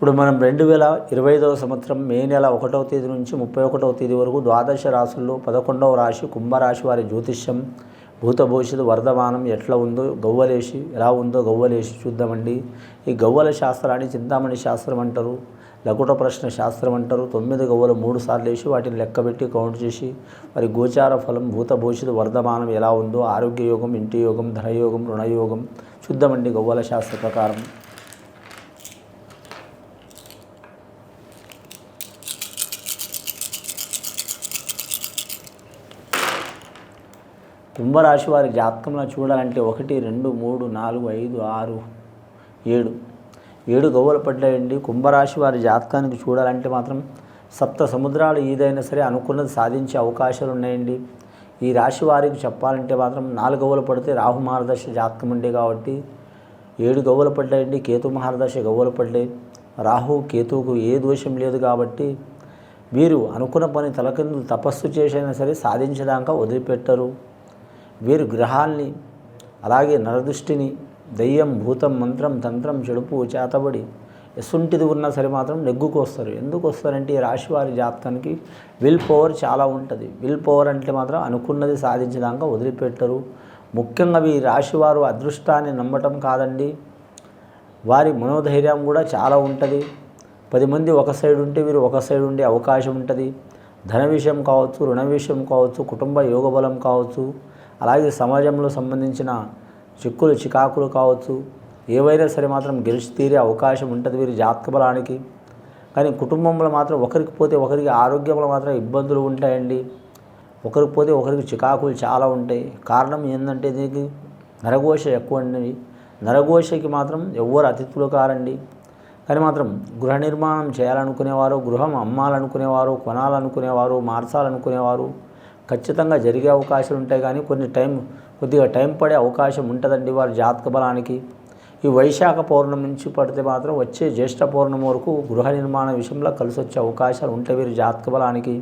ఇప్పుడు మనం 2025వ సంవత్సరం మే నెల 1వ తేదీ నుంచి 31వ తేదీ వరకు ద్వాదశ రాశుల్లో 11వ రాశి కుంభరాశి వారి జ్యోతిష్యం భూత భవిష్యత్తు వర్ధమానం ఎట్లా ఉందో గవ్వలేసి ఎలా ఉందో గవ్వలేసి చూద్దామండి. ఈ గవ్వల శాస్త్రాన్ని చింతామణి శాస్త్రం అంటారు, లకుట ప్రశ్న శాస్త్రం అంటారు. 9 గవ్వలు 3 సార్లు వేసి వాటిని లెక్కబెట్టి కౌంట్ చేసి వారి గోచార ఫలం భూత భవిష్యత్తు వర్ధమానం ఎలా ఉందో ఆరోగ్య యోగం, ఇంటి యోగం, ధనయోగం, రుణయోగం చూద్దామండి గవ్వల శాస్త్ర ప్రకారం. కుంభరాశి వారి జాతకంలో చూడాలంటే 1, 2, 3, 4, 5, 6, 7 గవ్వలు పడ్డాయండి. కుంభరాశి వారి జాతకానికి చూడాలంటే మాత్రం సప్త సముద్రాలు ఏదైనా సరే అనుకున్నది సాధించే అవకాశాలు ఉన్నాయండి. ఈ రాశి వారికి చెప్పాలంటే మాత్రం 4 గవ్వలు పడితే రాహు మహారదశ జాతకం ఉండే కాబట్టి 7 గవ్వలు పడ్డాయండి. కేతు మహారదశ గవ్వలు పడ్డాయి. రాహు కేతువుకు ఏ దోషం లేదు కాబట్టి వీరు అనుకున్న పని తలకిందులు తపస్సు చేసైనా సరే సాధించడాక వదిలిపెట్టరు. వీరు గ్రహాల్ని అలాగే నరదృష్టిని దయ్యం భూతం మంత్రం తంత్రం చెడుపు చేతబడి ఎసుంటిది ఉన్నా సరే మాత్రం నెగ్గుకు వస్తారు. ఎందుకు వస్తారంటే ఈ రాశి వారి జాతకానికి విల్ పవర్ చాలా ఉంటుంది. విల్ పవర్ అంటే మాత్రం అనుకున్నది సాధించడాక వదిలిపెట్టరు. ముఖ్యంగా ఈ రాశి వారు అదృష్టాన్ని నమ్మటం కాదండి, వారి మనోధైర్యం కూడా చాలా ఉంటుంది. 10 మంది ఒక సైడ్ ఉంటే వీరు ఒక సైడ్ ఉండే అవకాశం ఉంటుంది. ధన విషయం కావచ్చు, రుణ విషయం కావచ్చు, కుటుంబ యోగ బలం కావచ్చు, అలాగే సమాజంలో సంబంధించిన చిక్కులు చికాకులు కావచ్చు, ఏవైనా సరే మాత్రం గెలిచి తీరే అవకాశం ఉంటుంది వీరి జాతక బలానికి. కానీ కుటుంబంలో మాత్రం ఒకరికి పోతే ఒకరికి ఆరోగ్యంలో మాత్రం ఇబ్బందులు ఉంటాయండి. ఒకరికి పోతే ఒకరికి చికాకులు చాలా ఉంటాయి. కారణం ఏంటంటే దీనికి నరఘోష ఎక్కువ అండి. నరఘోషకి మాత్రం ఎవ్వరు అతిథులు కారండి. కానీ మాత్రం గృహ నిర్మాణం చేయాలనుకునేవారు, గృహం అమ్మాలనుకునేవారు, కొనాలనుకునేవారు, మార్చాలనుకునేవారు ఖచ్చితంగా జరిగే అవకాశాలు ఉంటాయి. కానీ కొద్దిగా టైం పడే అవకాశం ఉంటుందండి వారి జాతక బలానికి. ఈ వైశాఖ పౌర్ణమి నుంచి పడితే మాత్రం వచ్చే జ్యేష్ఠ పౌర్ణమి వరకు గృహ నిర్మాణ విషయంలో కలిసి వచ్చే అవకాశాలు ఉంటాయి వీరి జాతక బలానికి.